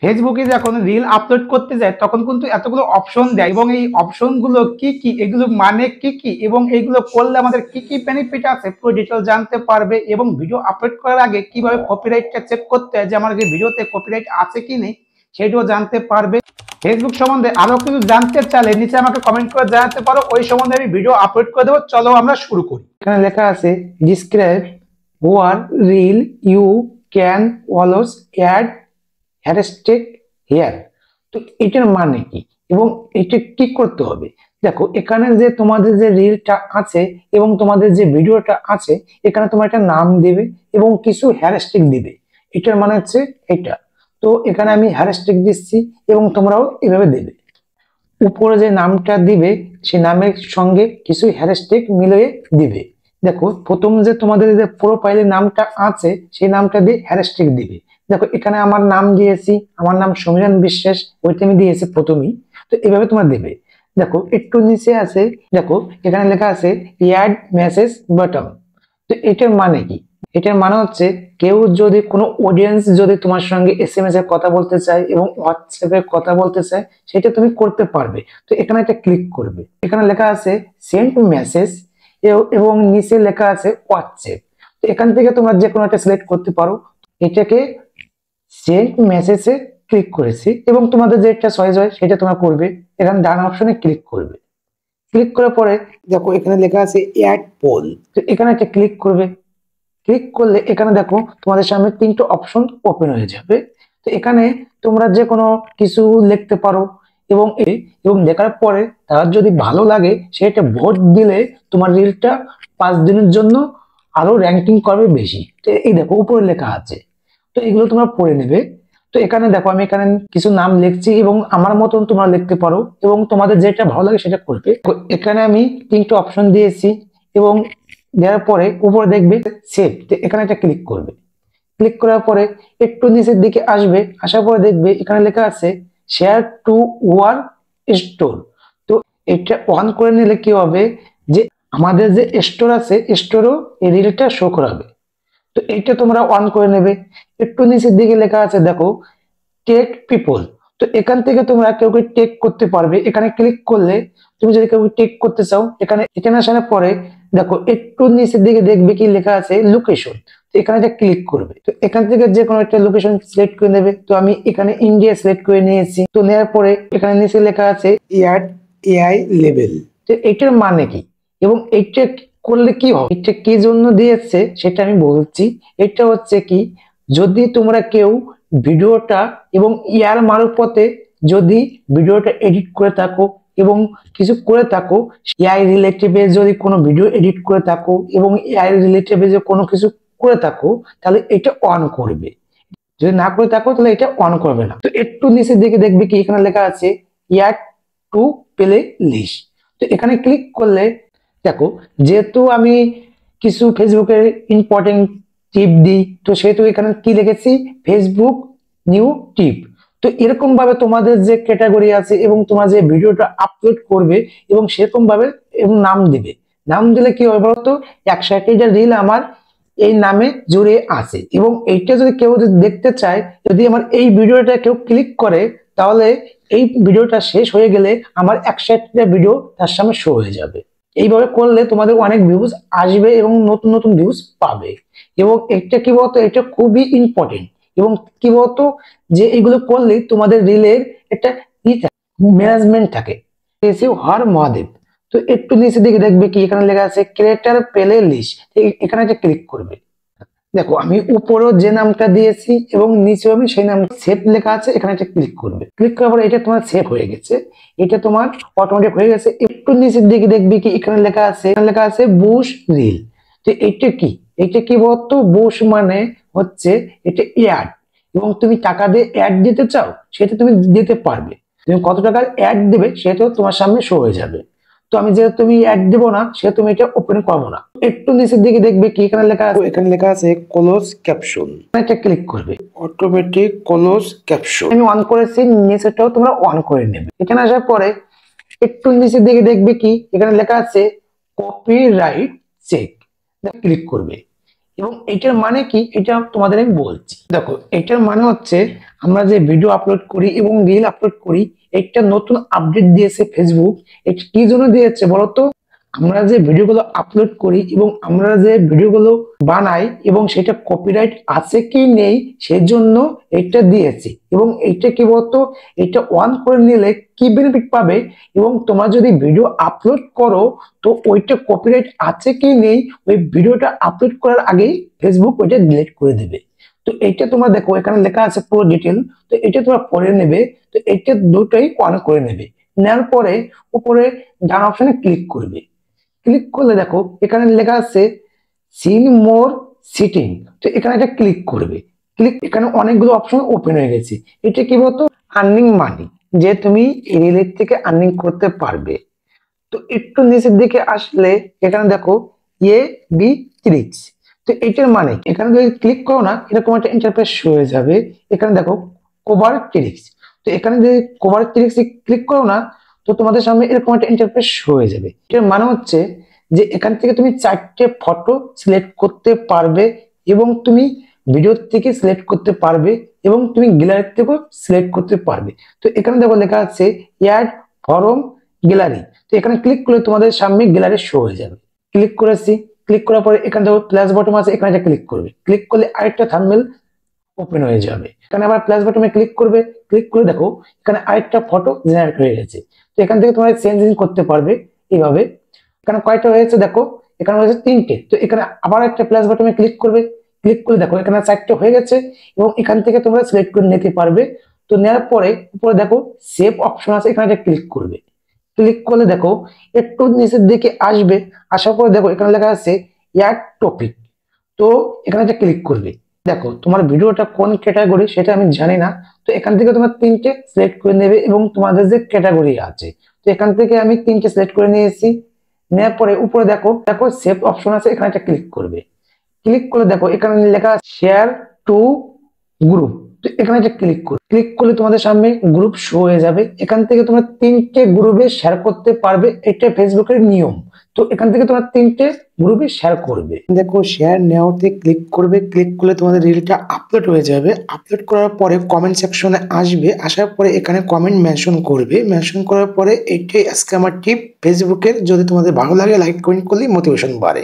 ফেসবুকে যখন reel upload করতে যায় তখন কিন্তু এতগুলো অপশন দেয় এবং এই অপশনগুলো কি কি, এগুলো মানে কি কি এবং এইগুলো করলে আমাদের কি কি বেনিফিট আছে পুরো ডিটেল জানতে পারবে। এবং ভিডিও আপলোড করার আগে কিভাবে কপিরাইটটা চেক করতে হয়, যে আমার যে ভিডিওতে কপিরাইট আছে কি নেই সেটাও জানতে পারবে। ফেসবুক সম্বন্ধে আরো কিছু জানতে চাইলে নিচে আমাকে কমেন্ট করে জানাতে পারো, ওই সম্বন্ধে আমি ভিডিও আপলোড করে দেবো। চলো আমরা শুরু করি। এখানে লেখা আছে describe what reel you can always add hashtag here. তো এটার মানে কি এবং এটা কি করতে হবে? দেখো এখানে যে তোমাদের যে রিলটা আছে এবং তোমাদের যে ভিডিওটা আছে, এখানে তোমার একটা নাম দিবে এবং কিছু হ্যাশট্যাগ দিবে। এটার মানে হচ্ছে এটা। তো এখানে আমি হ্যাশট্যাগ দিচ্ছি এবং তোমরাও এভাবে দেবে। উপরে যে নামটা দিবে সেই নামের সঙ্গে কিছু হ্যাশট্যাগ মিলিয়ে দিবে। দেখো প্রথম যে তোমাদের যে প্রোফাইলের নামটা আছে সেই নামটা দিয়ে হ্যাশট্যাগ দিবে। দেখো এখানে আমার নাম দিয়েছি, আমার নাম সমীরণ বিশ্বাস, ওইটা আমি দিয়েছি প্রথমেই। তো এভাবে তোমরা দেবে। দেখো একটু নিচে আছে, দেখো এখানে লেখা আছে অ্যাড মেসেজ বাটন। তো এটার মানে কি? এটার মানে হচ্ছে কেউ যদি কোনো অডিয়েন্স যদি তোমার সঙ্গে এসএমএস এর কথা বলতে চায় এবং হোয়াটসঅ্যাপে কথা বলতে চায়, সেটা তুমি করতে পারবে। তো এখানে একটা ক্লিক করবে, এখানে লেখা আছে সেন্ড মেসেজ এবং নিচে লেখা আছে হোয়াটসঅ্যাপ। তো এখান থেকে তোমরা যে কোনো একটা সিলেক্ট করতে পারো। এটাকে সেন্ড মেসেজে ক্লিক করেছি এবং তোমাদের যেটা চয়েস হয় সেটা তোমরা করবে। এখানে ডান অপশনে ক্লিক করবে। ক্লিক করার পরে দেখো এখানে লেখা আছে অ্যাড পোল। তো এখানে একটা ক্লিক করবে। ক্লিক করলে এখানে দেখো তোমাদের সামনে তিনটে অপশন ওপেন হয়ে যাবে। তো এখানে তোমরা যে কোনো কিছু লিখতে পারো এবং লেখার পরে তার যদি ভালো লাগে সেটা ভোট দিলে তোমার রিলটা 5 দিনের জন্য আরো র্যাঙ্কিং করবে বেশি। তো এই দেখো উপরে লেখা আছে, তো এগুলো তোমরা পড়ে নেবে। তো এখানে দেখো আমি এখানে কিছু নাম লিখছি এবং আমার মতন তোমরা লিখতে পারো এবং তোমাদের যেটা ভালো লাগে সেটা করবে। তো এখানে আমি তিনটে অপশন দিয়েছি এবং দেওয়ার পরে উপরে দেখবে সেভ। এখানে একটা ক্লিক করবে। ক্লিক করার পরে একটু নিচের দিকে আসবে, আসার পরে দেখবে এখানে লেখা আছে শেয়ার টু ওয়ার স্টোর। তো এটা অন করে নিলে কি হবে, যে আমাদের যে স্টোর আছে স্টোরও এই রিলটা শো করাবে। তো এইটা তোমরা অন করে নেবে। একটু নিচের দিকে লেখা আছে দেখো টেক পিপল। তো এখান থেকে তোমরা কেউ টেক করতে পারবে। এখানে ক্লিক করলে তুমি যদি কেউ টেক করতে চাও, এখানে এখানে আসার পরে দেখো একটু নিচের দিকে দেখবে কি লেখা আছে লোকেশন। তো এখানে একটা ক্লিক করবে। তো এখান থেকে যে কোনো একটা লোকেশন সিলেক্ট করে নেবে। তো আমি এখানে ইন্ডিয়া সিলেক্ট করে নিয়েছি। তো নেওয়ার পরে এখানে নিচে লেখা আছে অ্যাড এআই লেভেল। তো এটার মানে কি এবং এইটা করলে কি হবে, এটা কি জন্য দিয়েছে সেটা আমি বলছি। এটা হচ্ছে কি, যদি তোমরা কেউ ভিডিওটা এবং ইয়ার মারফতে যদি ভিডিওটা এডিট করে থাকো এবং কিছু করে থাকো, এআই রিলেটেড যদি কোনো ভিডিও এডিট করে থাকো এবং এআই রিলেটেড যে কোনো কিছু করে থাকো, তাহলে এটা অন করবে। যদি না করে থাকো তাহলে এটা অন করবে না। তো একটু নিচের দিকে দেখবে কি এখানে লেখা আছে অ্যাড টু প্লে লিস্ট। তো এখানে ক্লিক করলে দেখো, যেহেতু আমি কিছু ফেসবুকের ইম্পর্টেন্ট টিপ দিই, তো সেহেতু এখানে কি লিখেছি ফেসবুক নিউ টিপ। তো এরকম ভাবে তোমাদের যে ক্যাটাগরি আছে এবং তোমার যে ভিডিওটা আপলোড করবে এবং সেরকম ভাবে এবং নাম দিবে। নাম দিলে কি হবে বলতো, 160টা রিল আমার এই নামে জুড়ে আছে এবং এইটা যদি কেউ যদি দেখতে চায়, যদি আমার এই ভিডিওটা কেউ ক্লিক করে, তাহলে এই ভিডিওটা শেষ হয়ে গেলে আমার 160টা ভিডিও তার সামনে শো হয়ে যাবে। এইভাবে করলে তোমাদের অনেক ভিউজ আসবে এবং নতুন নতুন ভিউজ পাবে। এবং এটা কি বলতো, এটা খুবই ইম্পর্টেন্ট। এবং কি বলতো, যে এগুলো করলে তোমাদের রিলের একটা ম্যানেজমেন্ট থাকে। হর মহাদেব। তো একটু নিচে দিকে দেখবে কি এখানে লেখা আছে ক্রিয়েটার প্লে লিস্ট। এখানে একটা ক্লিক করবে। দেখো আমি উপরেও যে নামটা দিয়েছি এবং নিচেও আমি সেই নাম সেভ লেখা আছে, এখানে একটা ক্লিক করবে। ক্লিক করার পরে এটা তোমার সেভ হয়ে গেছে, এটা তোমার অটোমেটিক হয়ে গেছে। একটু নিচের দিকে দেখবি কি এখানে লেখা আছে বুশ রিল। তো এটা কি, এটা কি বলতো, বুশ মানে হচ্ছে এটা অ্যাড এবং তুমি টাকা দিয়ে অ্যাড দিতে চাও সেটা তুমি দিতে পারবে। তুমি কত টাকার অ্যাড দেবে সেটাও তোমার সামনে শো হয়ে যাবে। তো আমি যেহেতু তুমি অ্যাড দেবো না সেহেতু তুমি এটা ওপেন করবো না। একটু নিচের দিকে দেখবে কি এখানে লেখা আছে ক্লোজ ক্যাপশন। এটা ক্লিক করবে, অটোমেটিক ক্লোজ ক্যাপশন আমি অন করেছি, নিচেটাও তোমরা অন করে নেবে। এখানে আসার পরে একটু নিচের দিকে দেখবে কি এখানে লেখা আছে কপিরাইট চেক। ক্লিক করবে। এবং এটার মানে কি এটা তোমাদের আমি বলছি। দেখো এটার মানে হচ্ছে আমরা যে ভিডিও আপলোড করি এবং রিল আপলোড করি, একটা নতুন আপডেট দিয়েছে ফেসবুক। এটা কি জন্য দিয়েছে বলতো? আমরা যে ভিডিওগুলো আপলোড করি এবং আমরা যে ভিডিওগুলো বানাই এবং সেটা কপিরাইট আছে কি নেই সেই জন্য এটা দিয়েছে। এবং এটা কি বলতো, এটা অন করে নিলে কি বেনিফিট পাবে, এবং তোমরা যদি ভিডিও আপলোড করো তো ওইটা কপিরাইট আছে কি নেই ওই ভিডিওটা আপলোড করার আগেই ফেসবুক ওইটা ডিলিট করে দেবে। তো এটা তোমরা দেখো এখানে লেখা আছে পুরো ডিটেল, তো এটা তোমরা পড়ে নেবে। তো এটা দুটোই অন করে নেবে, নেওয়ার পরে উপরে ডান অপশনে ক্লিক করবে। ক্লিক করলে দেখো এখানে লেখা আছে সিন মোর সিটিং, তো এখানে এটা ক্লিক করবে। এখানে অনেকগুলো অপশন ওপেন হয়ে গেছে। এটা কি বলতো, আর্নিং মানি, যে তুমি রিলেট থেকে আর্নিং করতে পারবে। তো একটু নিচের দিকে আসলে এখানে দেখো এ বি ট্রিক্স, তো এটার মানে এখানে যদি ক্লিক করো না এরকম একটা ইন্টারফেস হয়ে যাবে। এখানে দেখো কভার ট্রিক্স, তো এখানে যদি কভার ট্রিক্স ক্লিক করো না তো তোমাদের সামনে এরকম একটা ইন্টারফেস হয়ে যাবে। এটার মানে হচ্ছে যে এখান থেকে তুমি 4টে ফটো সিলেক্ট করতে পারবে এবং তুমি ভিডিও থেকে সিলেক্ট করতে পারবে এবং তুমি গ্যালারি থেকেও সিলেক্ট করতে পারবে। তো এখানে দেখো লেখা আছে অ্যাড ফরম গ্যালারি, তো এখানে ক্লিক করলে তোমাদের সামনে গ্যালারি শো হয়ে যাবে। ক্লিক করেছি, ক্লিক করার পরে এখানে দেখো প্লাস বটন আছে, এখানে ক্লিক করবে। ক্লিক করলে আরেকটা থাম্বনেল ওপেন হয়ে যাবে। এখানে আবার প্লাস বাটনে ক্লিক করবে, ক্লিক করে দেখো এখানে আরেকটা ফটো জেনারেট হয়ে গেছে। তো এখান থেকে তোমরা চেঞ্জিং করতে পারবে এইভাবে। এখানে কয়টা হয়েছে দেখো, এখানে হয়েছে 3টে। তো এখানে আবার একটা প্লাস বাটনে ক্লিক করবে, ক্লিক করে দেখো এখানে 4টে হয়ে গেছে এবং এখান থেকে তোমরা সিলেক্ট করে নিতে পারবে। তো নেওয়ার পরে উপরে দেখো সেভ অপশন আছে, এখানে ক্লিক করবে। ক্লিক করলে দেখো একটু নিচের দিকে আসবে, আসার পরে দেখো এখানে লেখা আছে অ্যাড টপিক, তো এখানে ক্লিক করবে। দেখো তোমার ভিডিওটা কোন ক্যাটাগরি সেটা আমি জানি না, তো এখান থেকে তোমার 3টে সিলেক্ট করে নেবে এবং তোমাদের যে ক্যাটাগরি আছে, তো এখান থেকে আমি 3টে সিলেক্ট করে নিয়েছি। নেওয়ার পরে উপরে দেখো দেখো সেভ অপশন আছে, এখানে ক্লিক করবে। ক্লিক করে দেখো এখানে লেখা শেয়ার টু গ্রুপ, তো এখানে ক্লিক করবে। ক্লিক করলে তোমাদের সামনে গ্রুপ শো হয়ে যাবে। এখান থেকে তোমরা 3টে গ্রুপে শেয়ার করতে পারবে, এটা ফেসবুকের নিয়ম। তো এখান থেকে তোমরা 3টে গ্রুপে শেয়ার করবে। দেখো শেয়ার নেওয়াতে ক্লিক করবে, ক্লিক করলে তোমাদের রিলটা আপলোড হয়ে যাবে। আপলোড করার পরে কমেন্ট সেকশনে আসবে, আসার পরে এখানে কমেন্ট মেনশন করবে। মেনশন করার পরে এইটাই আজকে আমার টিপ ফেসবুকের, যদি তোমাদের ভালো লাগে লাইক কমেন্ট করলে মোটিভেশন বাড়ে।